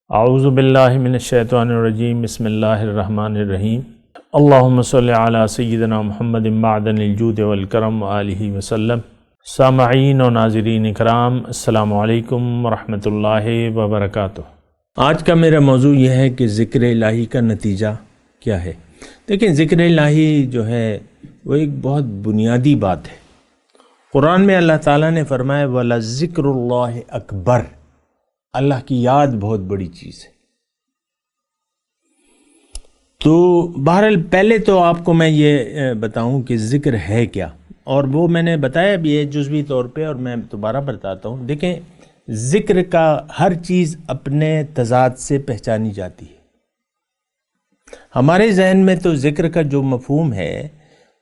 اعوذ باللہ من الشیطان الرجیم، بسم اللہ الرحمن الرحیم۔ اللہم صلی علی سیدنا محمد معدن الجود والکرم وآلہ وسلم۔ سامعین و ناظرین اکرام، السلام علیکم ورحمۃ اللہ وبرکاتہ۔ آج کا میرا موضوع یہ ہے کہ ذکر الہی کا نتیجہ کیا ہے۔ دیکھیں، ذکر الہی جو ہے وہ ایک بہت بنیادی بات ہے۔ قرآن میں اللہ تعالیٰ نے فرمایا وَلَذِكْرُ اللَّهِ أَكْبَرُ، اللہ کی یاد بہت بڑی چیز ہے۔ تو بہرحال پہلے تو آپ کو میں یہ بتاؤں کہ ذکر ہے کیا، اور وہ میں نے بتایا بھی ہے جزوی طور پہ، اور میں دوبارہ بتاتا ہوں۔ دیکھیں، ذکر کا ہر چیز اپنے تضاد سے پہچانی جاتی ہے۔ ہمارے ذہن میں تو ذکر کا جو مفہوم ہے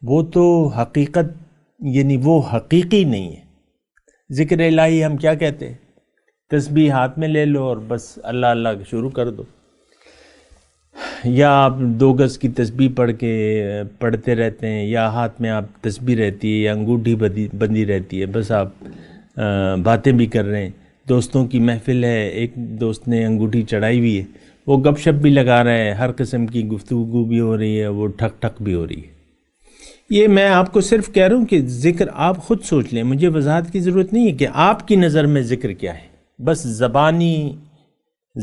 وہ تو حقیقت، یعنی وہ حقیقی نہیں ہے۔ ذکر الہی ہم کیا کہتے ہیں؟ تسبیح ہاتھ میں لے لو اور بس اللہ اللہ شروع کر دو، یا آپ 2 گز کی تسبیح پڑھتے رہتے ہیں، یا ہاتھ میں آپ تسبیح رہتی ہے یا انگوٹھی بندی رہتی ہے، بس آپ باتیں بھی کر رہے ہیں۔ دوستوں کی محفل ہے، ایک دوست نے انگوٹھی چڑھائی ہوئی ہے، وہ گپ شپ بھی لگا رہا ہے، ہر قسم کی گفتگو بھی ہو رہی ہے، وہ ٹھک ٹھک بھی ہو رہی ہے۔ یہ میں آپ کو صرف کہہ رہا ہوں کہ ذکر آپ خود سوچ لیں، مجھے وضاحت کی ضرورت نہیں ہے کہ آپ کی نظر میں ذکر کیا ہے۔ بس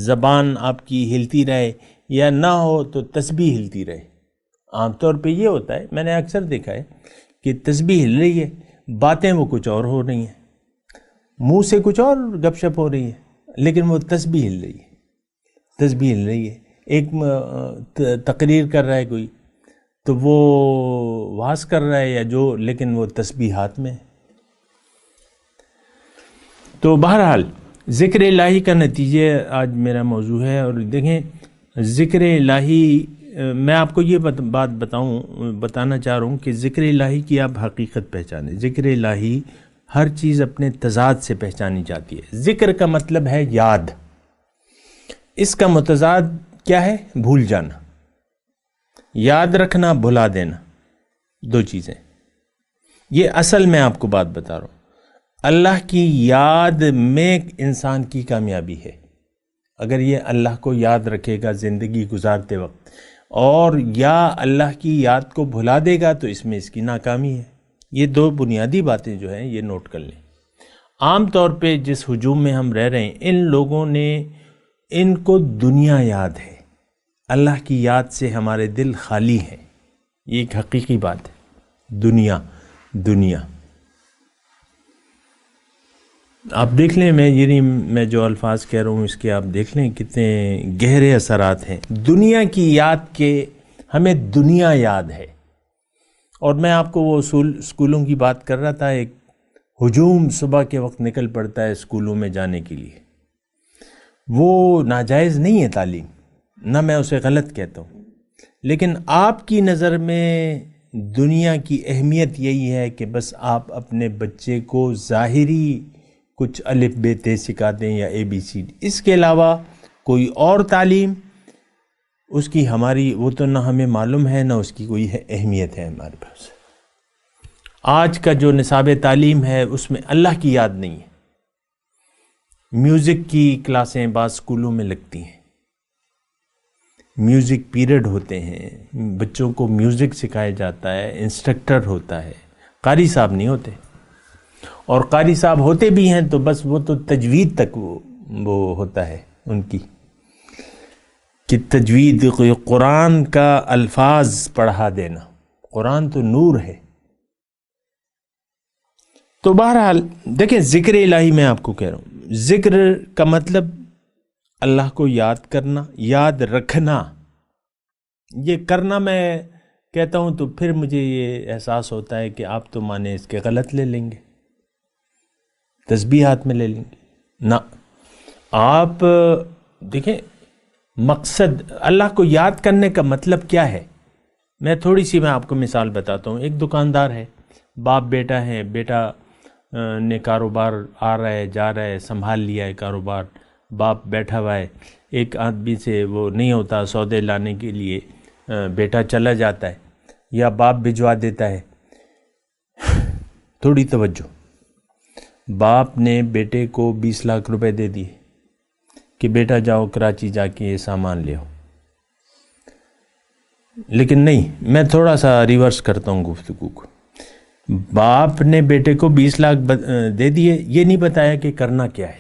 زبان آپ کی ہلتی رہے، یا نہ ہو تو تسبیح ہلتی رہے۔ عام طور پہ یہ ہوتا ہے، میں نے اکثر دیکھا ہے کہ تسبیح ہل رہی ہے، باتیں وہ کچھ اور ہو رہی ہیں، منہ سے کچھ اور گپ شپ ہو رہی ہے، لیکن وہ تسبیح ہل رہی ہے، تسبیح ہل رہی ہے۔ ایک تقریر کر رہا ہے کوئی، تو وہ واز کر رہا ہے یا جو، لیکن وہ تسبیح ہاتھ میں ہے۔ تو بہرحال ذکر الہی کا نتیجہ آج میرا موضوع ہے۔ اور دیکھیں، ذکر الہی میں آپ کو یہ بات بتانا چاہ رہا ہوں کہ ذکر الہی کی آپ حقیقت پہچانیں۔ ذکر الہی ہر چیز اپنے تضاد سے پہچانی جاتی ہے۔ ذکر کا مطلب ہے یاد، اس کا متضاد کیا ہے؟ بھول جانا۔ یاد رکھنا، بھلا دینا، 2 چیزیں۔ یہ اصل میں آپ کو بات بتا رہا ہوں، اللہ کی یاد میں انسان کی کامیابی ہے۔ اگر یہ اللہ کو یاد رکھے گا زندگی گزارتے وقت، اور یا اللہ کی یاد کو بھلا دے گا، تو اس میں اس کی ناکامی ہے۔ یہ 2 بنیادی باتیں جو ہیں یہ نوٹ کر لیں۔ عام طور پہ جس ہجوم میں ہم رہ رہے ہیں، ان لوگوں نے، ان کو دنیا یاد ہے، اللہ کی یاد سے ہمارے دل خالی ہیں۔ یہ ایک حقیقی بات ہے۔ دنیا آپ دیکھ لیں، میں جو الفاظ کہہ رہا ہوں اس کے آپ دیکھ لیں کتنے گہرے اثرات ہیں۔ دنیا کی یاد کے، ہمیں دنیا یاد ہے۔ اور میں آپ کو وہ اسکولوں کی بات کر رہا تھا، ایک ہجوم صبح کے وقت نکل پڑتا ہے اسکولوں میں جانے کے لیے۔ وہ ناجائز نہیں ہے تعلیم، نہ میں اسے غلط کہتا ہوں، لیکن آپ کی نظر میں دنیا کی اہمیت یہی ہے کہ بس آپ اپنے بچے کو ظاہری کچھ الف ب ت سکھا دیں یا ABCD، اس کے علاوہ کوئی اور تعلیم اس کی ہماری وہ تو نہ ہمیں معلوم ہے، نہ اس کی کوئی اہمیت ہے ہمارے پاس۔ آج کا جو نصاب تعلیم ہے اس میں اللہ کی یاد نہیں ہے۔ میوزک کی کلاسیں بعض اسکولوں میں لگتی ہیں، میوزک پیریڈ ہوتے ہیں، بچوں کو میوزک سکھایا جاتا ہے، انسٹرکٹر ہوتا ہے، قاری صاحب نہیں ہوتے، اور قاری صاحب ہوتے بھی ہیں تو بس وہ تو تجوید تک وہ ہوتا ہے ان کی، کہ تجوید قرآن کا الفاظ پڑھا دینا۔ قرآن تو نور ہے۔ تو بہرحال دیکھیں، ذکر الہی میں آپ کو کہہ رہا ہوں، ذکر کا مطلب اللہ کو یاد کرنا، یاد رکھنا۔ یہ کرنا میں کہتا ہوں تو پھر مجھے یہ احساس ہوتا ہے کہ آپ تو مانے اس کے غلط لے لیں گے، تسبیح ہاتھ میں لے لیں گے۔ نہ، آپ دیکھیں، مقصد اللہ کو یاد کرنے کا مطلب کیا ہے۔ میں تھوڑی سی میں آپ کو مثال بتاتا ہوں۔ ایک دکاندار ہے، باپ بیٹا ہے، بیٹا نے کاروبار آ رہا ہے جا رہا ہے، سنبھال لیا ہے کاروبار، باپ بیٹھا ہوا ہے، ایک آدمی سے وہ نہیں ہوتا سودے لانے کے لیے، بیٹا چلا جاتا ہے یا باپ بھجوا دیتا ہے۔ تھوڑی توجہ، باپ نے بیٹے کو 20 لاکھ روپے دے دیے کہ بیٹا جاؤ کراچی جا کے یہ سامان لے آؤ، لیکن نہیں، میں تھوڑا سا ریورس کرتا ہوں گفتگو کو۔ باپ نے بیٹے کو 20 لاکھ دے دیے، یہ نہیں بتایا کہ کرنا کیا ہے،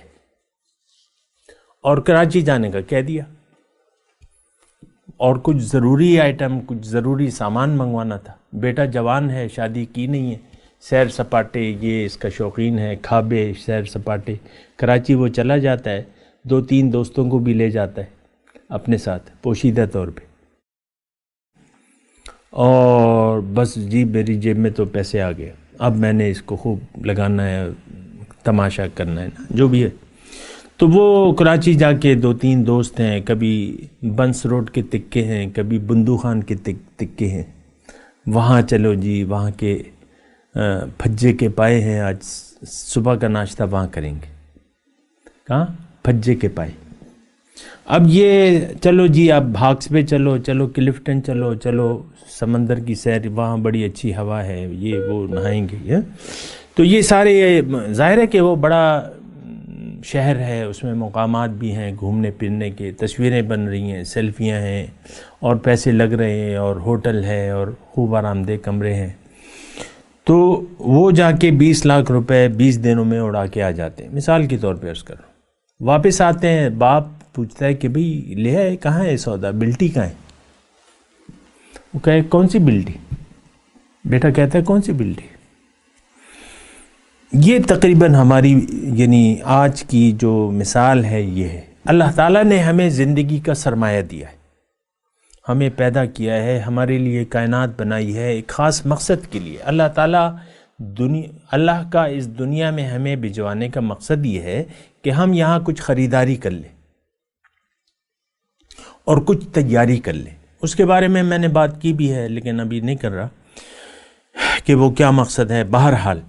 اور کراچی جانے کا کہہ دیا، اور کچھ ضروری آئٹم، کچھ ضروری سامان منگوانا تھا۔ بیٹا جوان ہے، شادی کی نہیں ہے، سیر سپاٹے یہ اس کا شوقین ہے، کھابے سیر سپاٹے، کراچی وہ چلا جاتا ہے، 2-3 دوستوں کو بھی لے جاتا ہے اپنے ساتھ پوشیدہ طور پہ، اور بس جی میری جیب میں تو پیسے آ گئے، اب میں نے اس کو خوب لگانا ہے، تماشا کرنا ہے نا، جو بھی ہے۔ تو وہ کراچی جا کے 2-3 دوست ہیں، کبھی بنس روڈ کے تکے ہیں، کبھی بندو خان کے تکے ہیں، وہاں چلو جی، وہاں کے پھجے کے پائے ہیں، آج صبح کا ناشتہ وہاں کریں گے۔ کہاں؟ پھجے کے پائے۔ اب یہ چلو جی، اب ہاکس پہ چلو کلفٹن چلو سمندر کی سیر، وہاں بڑی اچھی ہوا ہے، یہ وہ نہائیں گے۔ تو یہ سارے ظاہر ہے کہ وہ بڑا شہر ہے، اس میں مقامات بھی ہیں گھومنے پھرنے کے، تصویریں بن رہی ہیں، سیلفیاں ہیں، اور پیسے لگ رہے ہیں، اور ہوٹل ہے، اور خوب آرام دہ کمرے ہیں۔ تو وہ جا کے 20 لاکھ روپے 20 دنوں میں اڑا کے آ جاتے ہیں، مثال کے طور پہ عرض کر رہا ہوں۔ واپس آتے ہیں، باپ پوچھتا ہے کہ بھئی لے آئے، کہاں ہے سودا، بلٹی کہاں ہے؟ وہ کہے کون سی بلٹی؟ بیٹا کہتا ہے کون سی بلٹی؟ یہ تقریباً ہماری یعنی آج کی جو مثال ہے یہ ہے۔ اللہ تعالیٰ نے ہمیں زندگی کا سرمایہ دیا ہے، ہمیں پیدا کیا ہے، ہمارے لیے کائنات بنائی ہے ایک خاص مقصد کے لیے۔ اللہ تعالیٰ اللہ کا اس دنیا میں ہمیں بھجوانے کا مقصد یہ ہے کہ ہم یہاں کچھ خریداری کر لیں اور کچھ تیاری کر لیں۔ اس کے بارے میں نے بات کی بھی ہے، لیکن ابھی نہیں کر رہا کہ وہ کیا مقصد ہے۔ بہرحال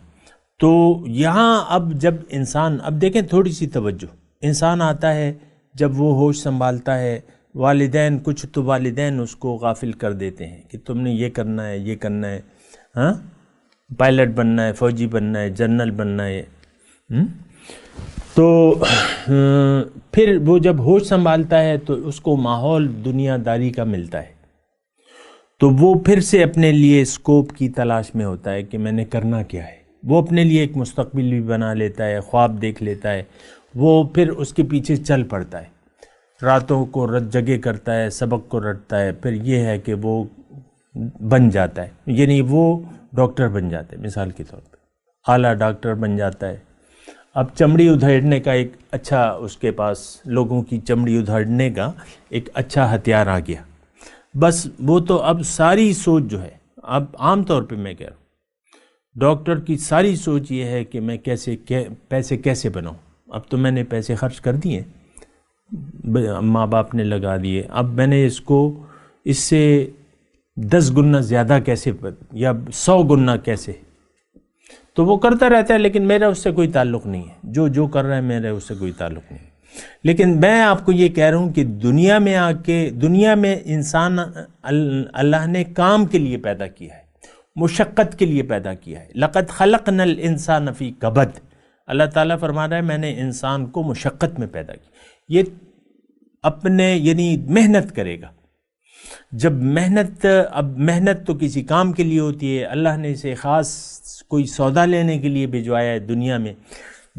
تو یہاں اب جب انسان، اب دیکھیں تھوڑی سی توجہ، انسان آتا ہے جب وہ ہوش سنبھالتا ہے، والدین کچھ تو والدین اس کو غافل کر دیتے ہیں کہ تم نے یہ کرنا ہے، یہ کرنا ہے، ہاں پائلٹ بننا ہے، فوجی بننا ہے، جنرل بننا ہے۔ تو پھر وہ جب ہوش سنبھالتا ہے تو اس کو ماحول دنیا داری کا ملتا ہے، تو وہ پھر سے اپنے لیے اسکوپ کی تلاش میں ہوتا ہے کہ میں نے کرنا کیا ہے۔ وہ اپنے لیے ایک مستقبل بھی بنا لیتا ہے، خواب دیکھ لیتا ہے، وہ پھر اس کے پیچھے چل پڑتا ہے، راتوں کو رت جگے کرتا ہے، سبق کو رٹتا ہے، پھر یہ ہے کہ وہ بن جاتا ہے، یعنی وہ ڈاکٹر بن جاتا ہے، مثال کے طور پہ اعلیٰ ڈاکٹر بن جاتا ہے۔ اب چمڑی ادھیڑنے کا ایک اچھا، اس کے پاس لوگوں کی چمڑی ادھیڑنے کا ایک اچھا ہتھیار آ گیا، بس وہ تو اب ساری سوچ جو ہے، اب عام طور پہ میں کہہ رہا ہوں ڈاکٹر کی ساری سوچ یہ ہے کہ میں پیسے کیسے بناؤں۔ اب تو میں نے پیسے خرچ کر دیے، ماں باپ نے لگا دیے، اب میں نے اس سے 10 گنا زیادہ کیسے یا 100 گنا کیسے، تو وہ کرتا رہتا ہے، لیکن میرا اس سے کوئی تعلق نہیں ہے، جو کر رہا ہے میرا اس سے کوئی تعلق نہیں ہے۔ لیکن میں آپ کو یہ کہہ رہا ہوں کہ دنیا میں انسان اللہ نے کام کے لیے پیدا کیا ہے، مشقت کے لیے پیدا کیا ہے۔ لقد خلقنا الانسان فی کبد، اللہ تعالیٰ فرما رہا ہے میں نے انسان کو مشقت میں پیدا کیا، یہ اپنے یعنی محنت کرے گا۔ جب محنت تو کسی کام کے لیے ہوتی ہے، اللہ نے اسے خاص کوئی سودا لینے کے لیے بھجوایا ہے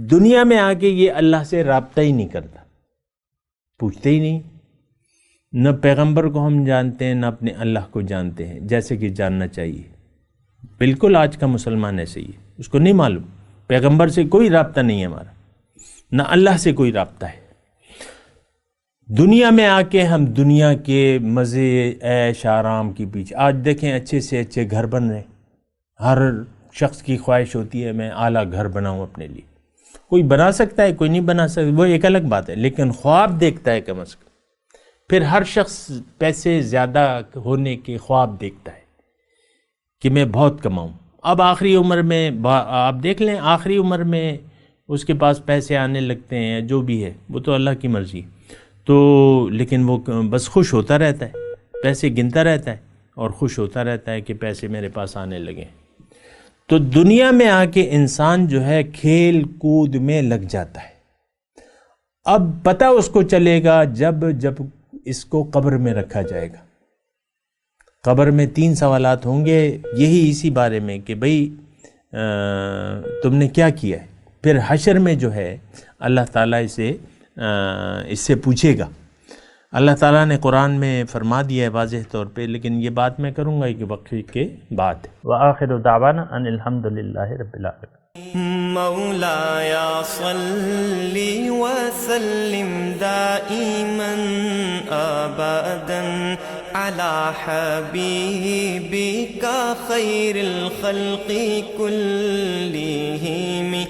دنیا میں آ کے یہ اللہ سے رابطہ ہی نہیں کرتا، پوچھتے ہی نہیں، نہ پیغمبر کو ہم جانتے ہیں، نہ اپنے اللہ کو جانتے ہیں جیسے کہ جاننا چاہیے۔ بالکل آج کا مسلمان ایسے ہی ہے، اس کو نہیں معلوم، پیغمبر سے کوئی رابطہ نہیں ہے ہمارا، نہ اللہ سے کوئی رابطہ ہے۔ دنیا میں آ کے ہم دنیا کے مزے عیش آرام کے پیچھے، آج دیکھیں اچھے سے اچھے گھر بن رہے ہیں، ہر شخص کی خواہش ہوتی ہے میں اعلیٰ گھر بناؤں اپنے لیے، کوئی بنا سکتا ہے، کوئی نہیں بنا سکتا، وہ ایک الگ بات ہے، لیکن خواب دیکھتا ہے کم از کم۔ پھر ہر شخص پیسے زیادہ ہونے کے خواب دیکھتا ہے کہ میں بہت کماؤں۔ اب آخری عمر میں آپ دیکھ لیں، آخری عمر میں اس کے پاس پیسے آنے لگتے ہیں، جو بھی ہے وہ تو اللہ کی مرضی، تو لیکن وہ بس خوش ہوتا رہتا ہے، پیسے گنتا رہتا ہے اور خوش ہوتا رہتا ہے کہ پیسے میرے پاس آنے لگے۔ تو دنیا میں آ کے انسان جو ہے کھیل کود میں لگ جاتا ہے، اب پتہ اس کو چلے گا جب اس کو قبر میں رکھا جائے گا. قبر میں 3 سوالات ہوں گے یہی اسی بارے میں کہ بھئی تم نے کیا کیا ہے. پھر حشر میں جو ہے اللہ تعالیٰ اس سے پوچھے گا. اللہ تعالیٰ نے قرآن میں فرما دیا ہے واضح طور پہ، لیکن یہ بات میں کروں گا کہ وقفے کے بعد. وآخر دعوانا ان الحمد للہ رب العالمین. مولاي صل وسلم دائما ابدا على حبيبك خير الخلق كلهم